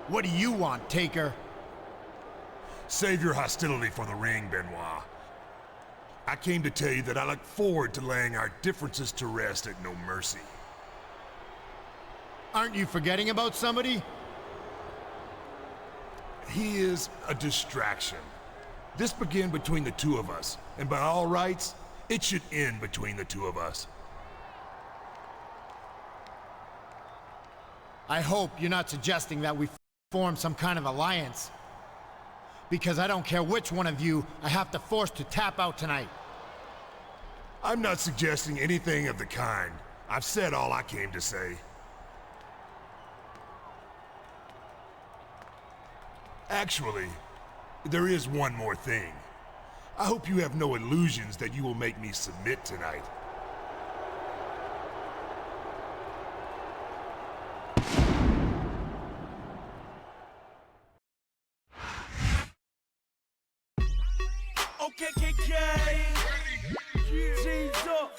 What do you want, Taker? Save your hostility for the ring, Benoit. I came to tell you that I look forward to laying our differences to rest at No Mercy. Aren't you forgetting about somebody? He is a distraction. This began between the two of us, and by all rights, it should end between the two of us. I hope you're not suggesting that we form some kind of alliance. Because I don't care which one of you I have to force to tap out tonight. I'm not suggesting anything of the kind. I've said all I came to say. Actually, there is one more thing. I hope you have no illusions that you will make me submit tonight. KKK, G's up,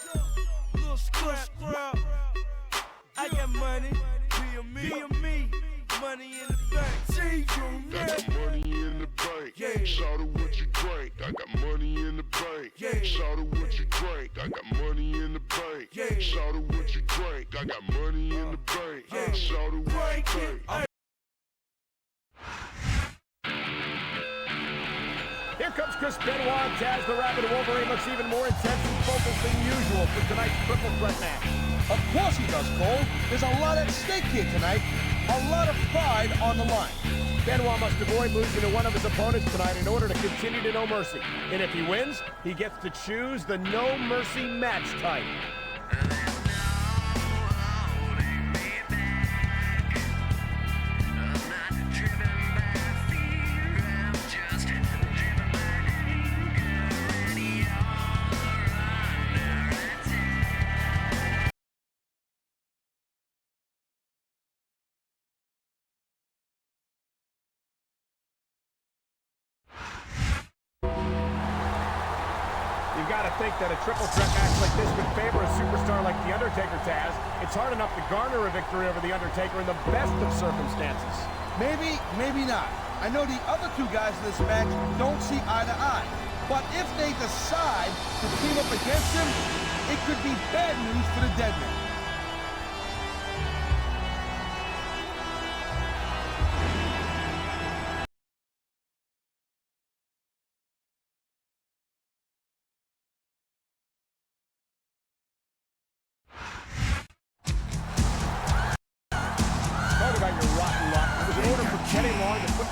little scrap. I got money, be me, money in the bank. See you, I got money in the bank. Yeah. Shout out what you drank. I got money in the bank. Yeah. Shout out what you drank. I got money in the bank. Yeah. Shout out what you drank. I got money in the bank. Yeah. Shout out what you drank. Here comes Chris Benoit. Taz the Rabbit Wolverine looks even more intense and focused than usual for tonight's triple threat match. Of course he does, Cole. There's a lot at stake here tonight. A lot of pride on the line. Benoit must avoid losing to one of his opponents tonight in order to continue to No Mercy. And if he wins, he gets to choose the No Mercy match type. You've got to think that a triple threat match like this would favor a superstar like The Undertaker, Taz. It's hard enough to garner a victory over The Undertaker in the best of circumstances. Maybe, maybe not. I know the other two guys in this match don't see eye to eye. But if they decide to team up against him, it could be bad news for the dead man.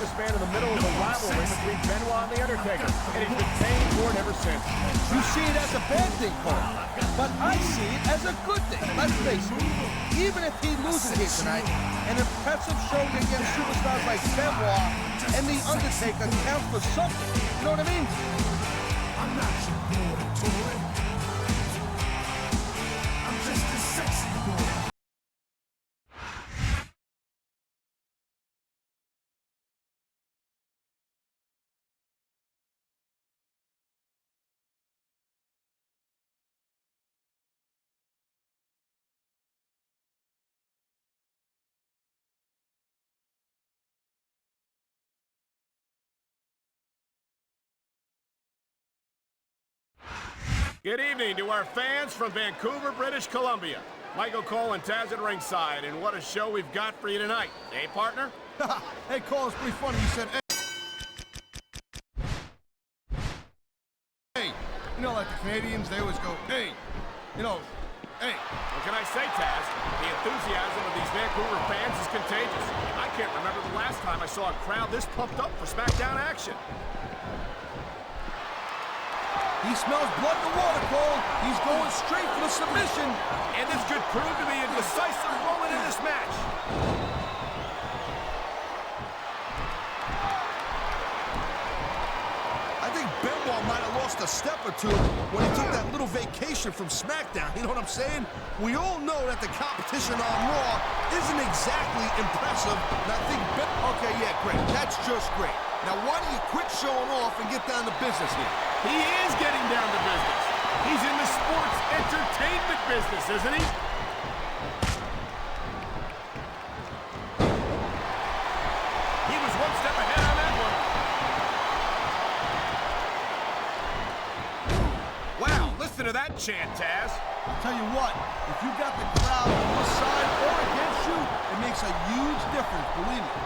This man in the middle of the rivalry between Benoit and The Undertaker, and he's been paying for it ever since. You see it as a bad thing, Cole, but I see it as a good thing. Let's face it, even if he loses here tonight, an impressive showing against superstars like Benoit and The Undertaker counts for something. You know what I mean? I'm not your boy, toy. I'm just a sexy boy. Good evening to our fans from Vancouver, British Columbia. Michael Cole and Taz at ringside, and what a show we've got for you tonight. Eh, partner? Hey, Cole, it's pretty funny. You said, hey. You know, like the Canadians, they always go, hey. You know, hey. What can I say, Taz? The enthusiasm of these Vancouver fans is contagious. I can't remember the last time I saw a crowd this pumped up for Smackdown action. He smells blood in the water, Cole. He's going straight for the submission. And this could prove to be a decisive moment in this match. I think Benoit might have lost a step or two when he took that little vacation from Smackdown, you know what I'm saying? We all know that the competition on Raw isn't exactly impressive, and I think... Okay, yeah, great. That's just great. Now, why don't you quit showing off and get down to business here? He is getting down to business. He's in the sports entertainment business, isn't he? He was one step ahead on that one. Wow, listen to that chant, Taz. I'll tell you what, if you got the crowd on your side or against you, it makes a huge difference, believe me.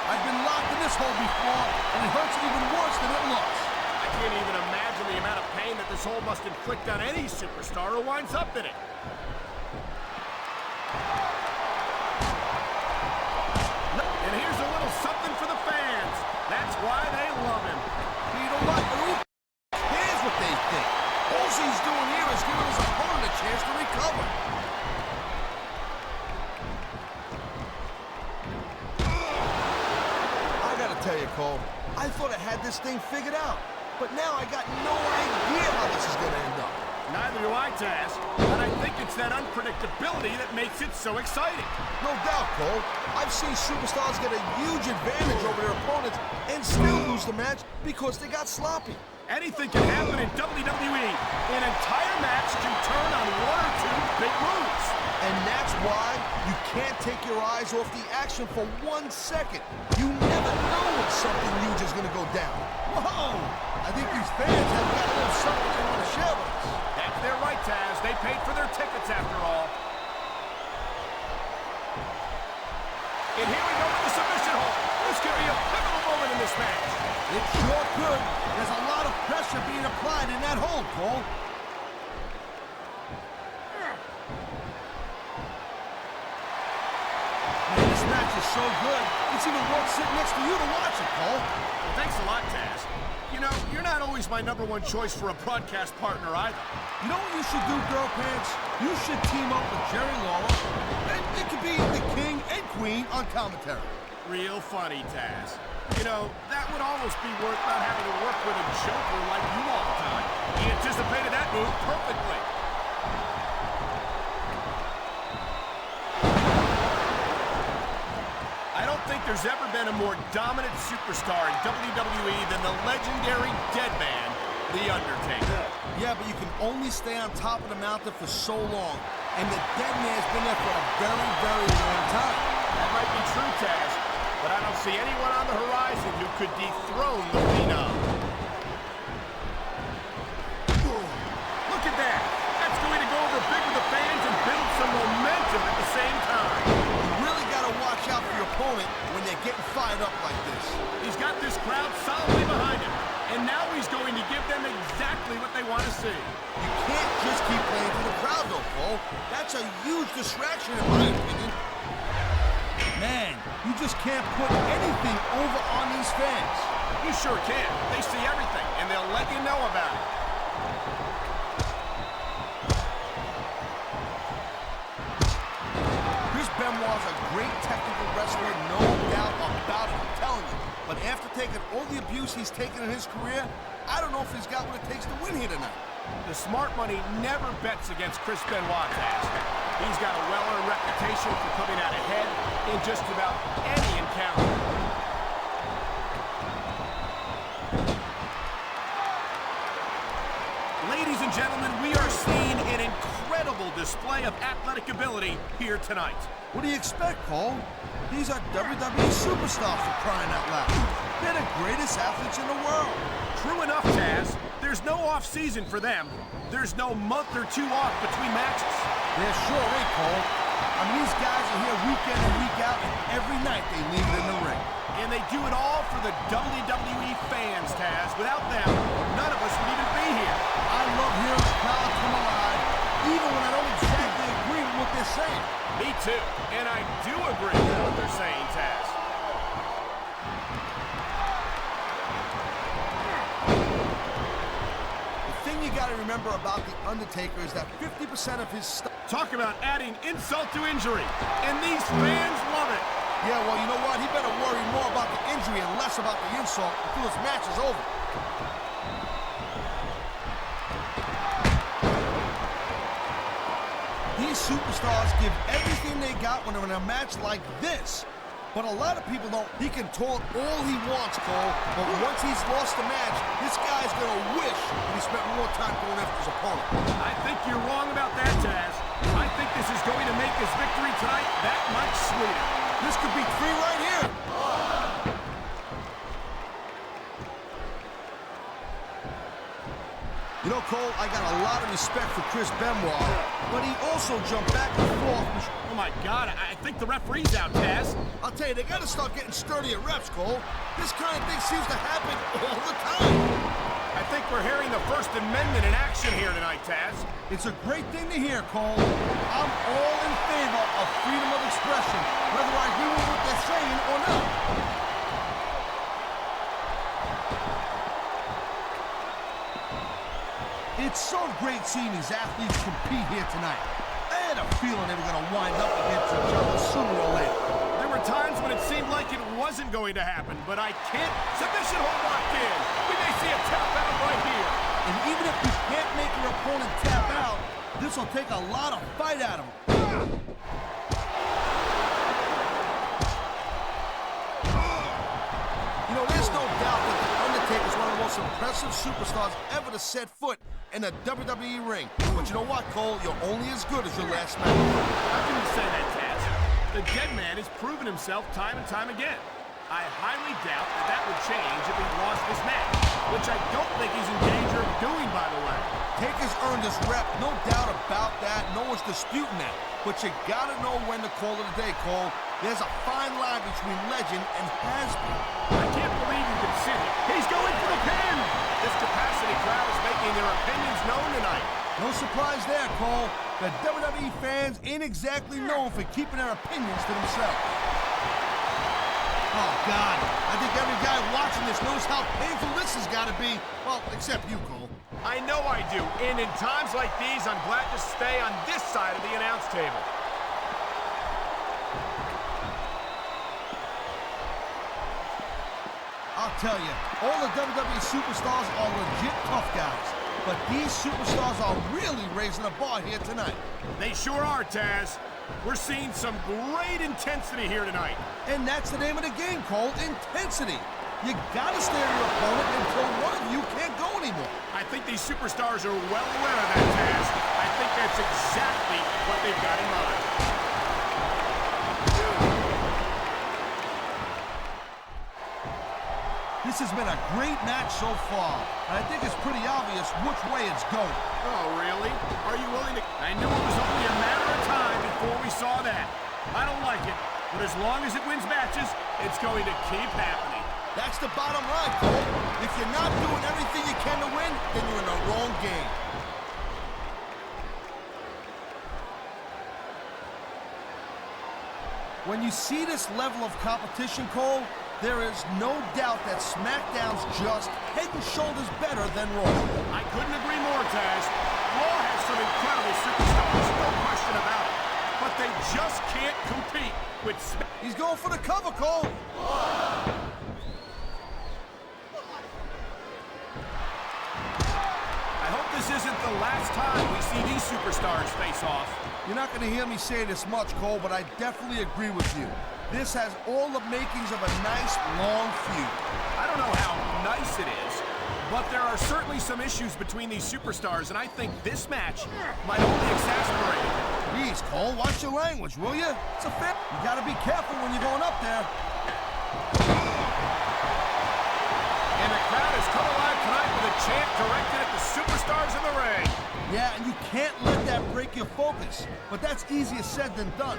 I've been locked in this hole before, and it hurts even worse than it looks. I can't even imagine the amount of pain that this hole must inflict on any superstar who winds up in it. And here's a little something for the fans. That's why they love him. You know what? Who cares what they think? All he's doing here is giving his opponent a chance to recover. I gotta tell you, Cole, I thought I had this thing figured out. But now I got no idea how this is gonna end up. Neither do I, Taz. But I think it's that unpredictability that makes it so exciting. No doubt, Cole. I've seen superstars get a huge advantage over their opponents and still lose the match because they got sloppy. Anything can happen in WWE. An entire match can turn on one or two big moves. And that's why you can't take your eyes off the action for 1 second. You never know when something huge is going to go down. Whoa! I think these fans have got a little something they want to share with us. That's their right, Taz. They paid for their tickets after all. And here we go with the submission hold. This could be a pivotal moment in this match. It sure could. There's a lot of pressure being applied in that hold, Cole. Man, this match is so good, it's even worth sitting next to you to watch it, Cole. Well, thanks a lot, Taz. You know, you're not always my #1 choice for a broadcast partner either. You know what you should do, Girl Pants? You should team up with Jerry Lawler, and it could be the king and queen on commentary. Real funny, Taz. You know, that would almost be worth not having to work with a joker like you all the time. He anticipated that move perfectly. I don't think there's ever been a more dominant superstar in WWE than the legendary dead man, The Undertaker. Yeah, but you can only stay on top of the mountain for so long, and the dead man's been there for a very, very long time. That might be true, Taz, but I don't see anyone on the horizon who could dethrone the Phenom. Look at that! That's going to go over big with the fans and build some momentum at the same time. You really got to watch out for your opponent when they're getting fired up like this. He's got this crowd solidly behind him, and now he's going to give them exactly what they want to see. You can't just keep playing to the crowd, though, Cole. That's a huge distraction, in my opinion. Man, you just can't put anything over on these fans. You sure can. They see everything, and they'll let you know about it. Chris Benoit's a great technical wrestler, no doubt about it, I'm telling you. But after taking all the abuse he's taken in his career, I don't know if he's got what it takes to win here tonight. The smart money never bets against Chris Benoit, Taz. He's got a well-earned reputation for coming out ahead in just about any encounter. Ladies and gentlemen, we are seeing an incredible display of athletic ability here tonight. What do you expect, Cole? These are WWE superstars for crying out loud. They're the greatest athletes in the world. True enough, Taz. There's no off-season for them. There's no month or two off between matches. There sure ain't, Cole. I mean, these guys are here week in and week out, and every night they leave it in the ring. And they do it all for the WWE fans, Taz. Without them, none of us would even be here. I love hearing the crowd come alive, even when I don't exactly agree with what they're saying. Me too. And I do agree with what they're saying, Taz. The thing you got to remember about The Undertaker is that 50% of his stuff... Talk about adding insult to injury. And these fans love it. Yeah, well, you know what? He better worry more about the injury and less about the insult until this match is over. These superstars give everything they got when they're in a match like this. But a lot of people don't. He can taunt all he wants, Cole, but once he's lost the match, this guy's gonna wish that he spent more time going after his opponent. I think you're wrong about that, Taz. I think this is going to make his victory tonight that much sweeter. This could be 3 right here. You know, Cole, I got a lot of respect for Chris Benoit, but he also jumped back and forth. Oh my God, I think the referee's out, Taz. I'll tell you, they gotta start getting sturdier reps, Cole. This kind of thing seems to happen all the time. I think we're hearing the First Amendment in action here tonight, Taz. It's a great thing to hear, Cole. I'm all in favor of freedom of expression, whether I agree with what they're saying or not. It's so great seeing these athletes compete here tonight. I had a feeling they were going to wind up against each other sooner or later. There were times when it seemed like it wasn't going to happen, but I can't. Submission hold locked in. We may see a tap out right here. And even if you can't make your opponent tap out, this will take a lot of fight out of him. You know, there's no doubt that The Undertaker is one of the most impressive superstars ever to set foot in a WWE ring. But you know what, Cole? You're only as good as your last match. How can you say that, Taz? The dead man has proven himself time and time again. I highly doubt that that would change if he lost this match, which I don't think he's in danger of doing, by the way. Taker's earned his rep, no doubt about that. No one's disputing that. But you gotta know when to call it a day, Cole. There's a fine line between legend and has-been. I can't believe you can see it. He's going for the pin! This capacity crowd is making their opinions known tonight. No surprise there, Cole. The WWE fans ain't exactly known for keeping their opinions to themselves. Oh, God. I think every guy watching this knows how painful this has got to be. Well, except you, Cole. I know I do, and in times like these, I'm glad to stay on this side of the announce table. I'll tell you, all the WWE superstars are legit tough guys. But these superstars are really raising the bar here tonight. They sure are, Taz. We're seeing some great intensity here tonight. And that's the name of the game, Cole, intensity. You gotta stare at your opponent until one of you can't go anymore. I think these superstars are well aware of that, Taz. I think that's exactly what they've got in mind. This has been a great match so far, and I think it's pretty obvious which way it's going. Oh, really? Are you willing to... I knew it was only a matter of time before we saw that. I don't like it, but as long as it wins matches, it's going to keep happening. That's the bottom line, Cole. If you're not doing everything you can to win, then you're in the wrong game. When you see this level of competition, Cole, there is no doubt that Smackdown's just head and shoulders better than Raw. I couldn't agree more, Taz. Raw has some incredible superstars, no question about it. But they just can't compete with Smackdown. He's going for the cover, Cole. I hope this isn't the last time we see these superstars face off. You're not going to hear me say this much, Cole, but I definitely agree with you. This has all the makings of a nice, long feud. I don't know how nice it is, but there are certainly some issues between these superstars, and I think this match might only exacerbate it. Please, Cole, watch your language, will you? It's a fair. You got to be careful when you're going up there. And the crowd has come alive tonight with a chant directed at the superstars in the ring. Yeah, and you can't let that break your focus. But that's easier said than done.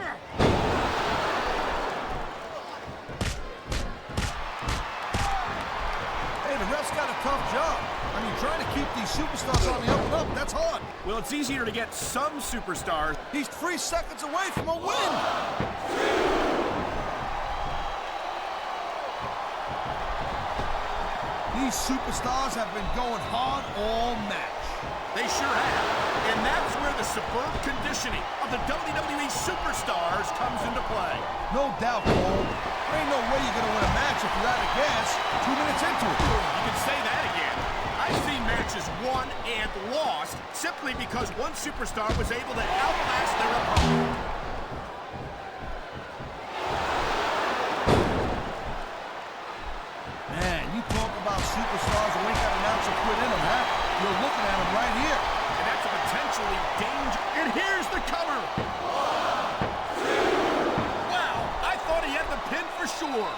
Hey, the ref's got a tough job. I mean, trying to keep these superstars on the up and up, that's hard. Well, it's easier to get some superstars. He's 3 seconds away from a win. These superstars have been going hard all match. They sure have. And that's where the superb conditioning of the WWE superstars comes into play. No doubt, Cole. There ain't no way you're going to win a match if you're out of gas 2 minutes into it. You can say that again. I've seen match is won and lost simply because one superstar was able to outlast their opponent. Man, you talk about superstars who ain't got an ounce of quit in them, huh? You're looking at them right here. And that's a potentially danger. And here's the cover. Wow, I thought he had the pin for sure.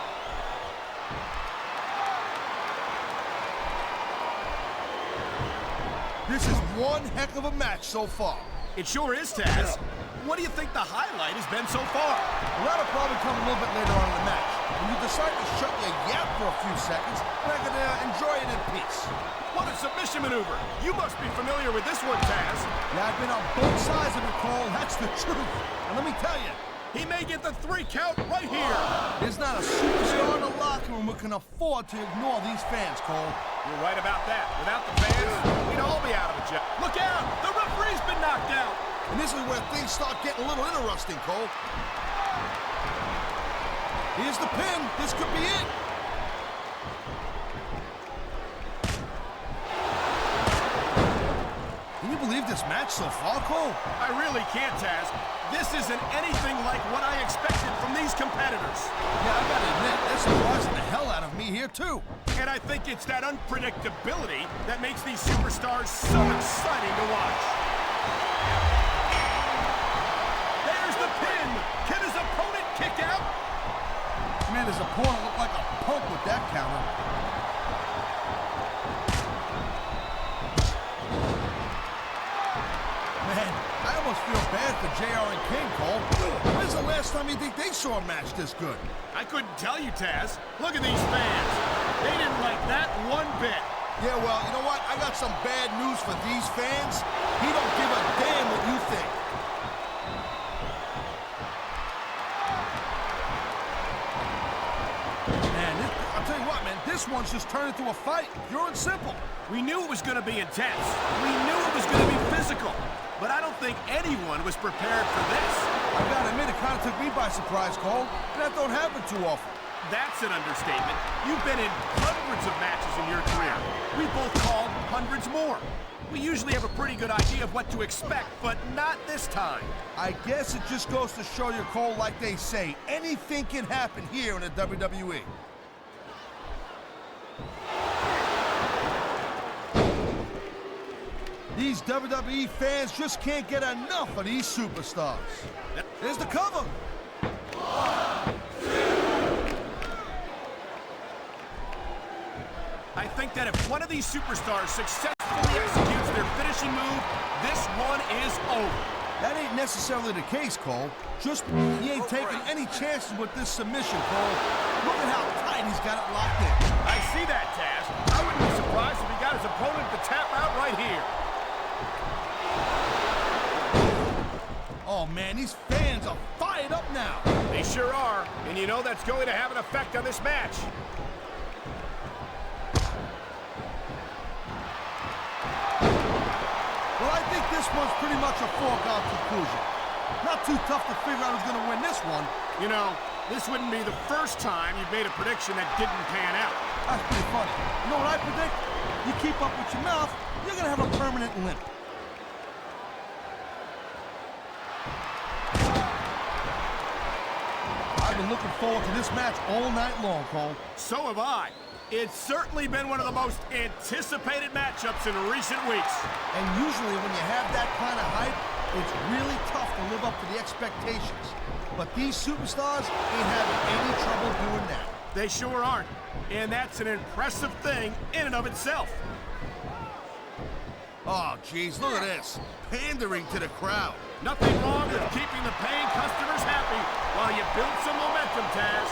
This is one heck of a match so far. It sure is, Taz. What do you think the highlight has been so far? Well, that'll probably come a little bit later on in the match. When you decide to shut your yap for a few seconds, and I can enjoy it in peace. What a submission maneuver. You must be familiar with this one, Taz. Yeah, I've been on both sides of it, Cole. That's the truth. And let me tell you, He may get the 3 count right here. there's not a superstar in the locker room who can afford to ignore these fans, Cole. You're right about that. Without the fans, we'd all be out of a job. Look out! The referee's been knocked out. And this is where things start getting a little interesting, Cole. Here's the pin. This could be it. Can you believe this match so far, Cole? I really can't, Taz. This isn't anything like what I expected from these competitors. Yeah, I gotta admit, they're surprising the hell out of me here, too. And I think it's that unpredictability that makes these superstars so exciting to watch. There's the pin. Can his opponent kick out? Man, his opponent looked like a punk with that counter. Man, I almost feel bad for JR and King, Cole. When's the last time you think they saw a match this good? I couldn't tell you, Taz. Look at these fans. They didn't like that one bit. Yeah, well, you know what? I got some bad news for these fans. He don't give a damn what you think. Man, I'll tell you what, man. This one's just turned into a fight. Pure and simple. We knew it was going to be intense. We knew it was going to be physical. But I don't think anyone was prepared for this. I gotta admit, it kind of took me by surprise, Cole. And that don't happen too often. That's an understatement. You've been in hundreds of matches in your career. We both called hundreds more. We usually have a pretty good idea of what to expect, but not this time. I guess it just goes to show you, Cole, like they say, anything can happen here in the WWE. These WWE fans just can't get enough of these superstars. There's the cover. I think that if one of these superstars successfully executes their finishing move, this one is over. That ain't necessarily the case, Cole. Just he ain't taking any chances with this submission, Cole. Look at how tight he's got it locked in. I see that, Taz. I wouldn't be surprised if he got his opponent to tap out right here. Oh, man, these fans are fired up now. They sure are, and you know that's going to have an effect on this match. Well, I think this one's pretty much a foregone conclusion. Not too tough to figure out who's going to win this one. You know, this wouldn't be the first time you've made a prediction that didn't pan out. That's pretty funny. You know what I predict? You keep up with your mouth, you're going to have a permanent limp. I've been looking forward to this match all night long, Cole. So have I. It's certainly been one of the most anticipated matchups in recent weeks. And usually when you have that kind of hype, it's really tough to live up to the expectations. But these superstars ain't having any trouble doing that. They sure aren't. And that's an impressive thing in and of itself. Oh, geez, look at this. Pandering to the crowd. Nothing wrong with keeping the paying customers happy while you build some momentum, Taz.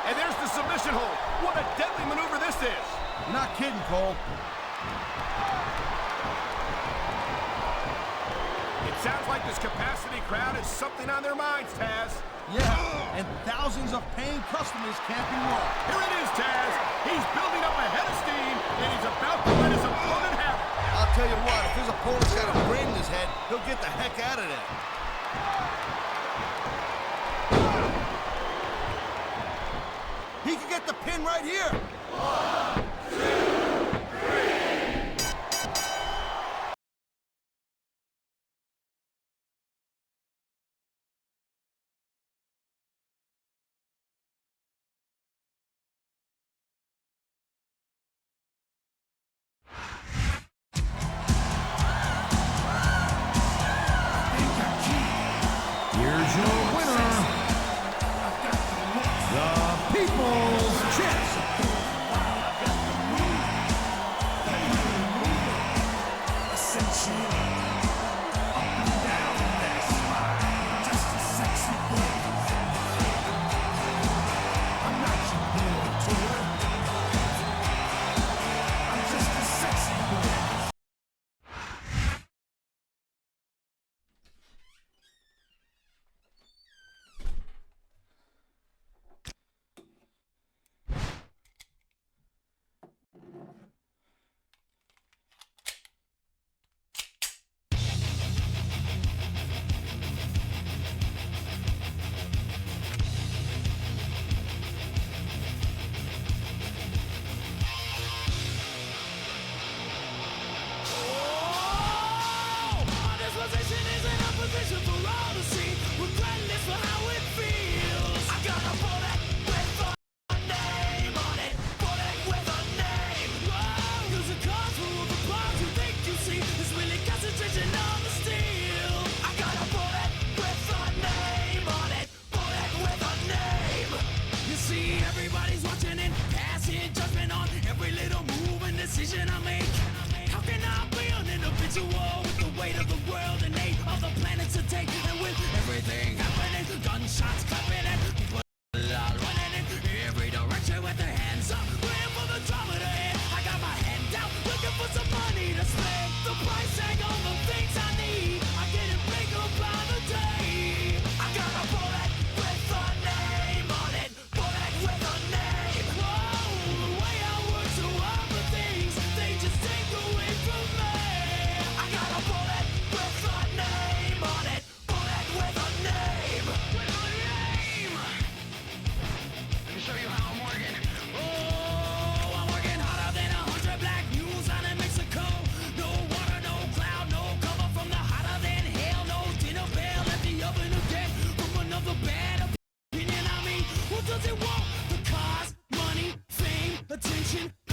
And there's the submission hold. What a deadly maneuver this is. You're not kidding, Cole. It sounds like this capacity crowd has something on their minds, Taz. Yeah, and thousands of paying customers can't be wrong. Here it is, Taz. He's building up a head of steam, and he's about to let his opponent have it. I'll tell you what, if his opponent's got a brain in his head, he'll get the heck out of there. He can get the pin right here. 1, 2, 3. attention.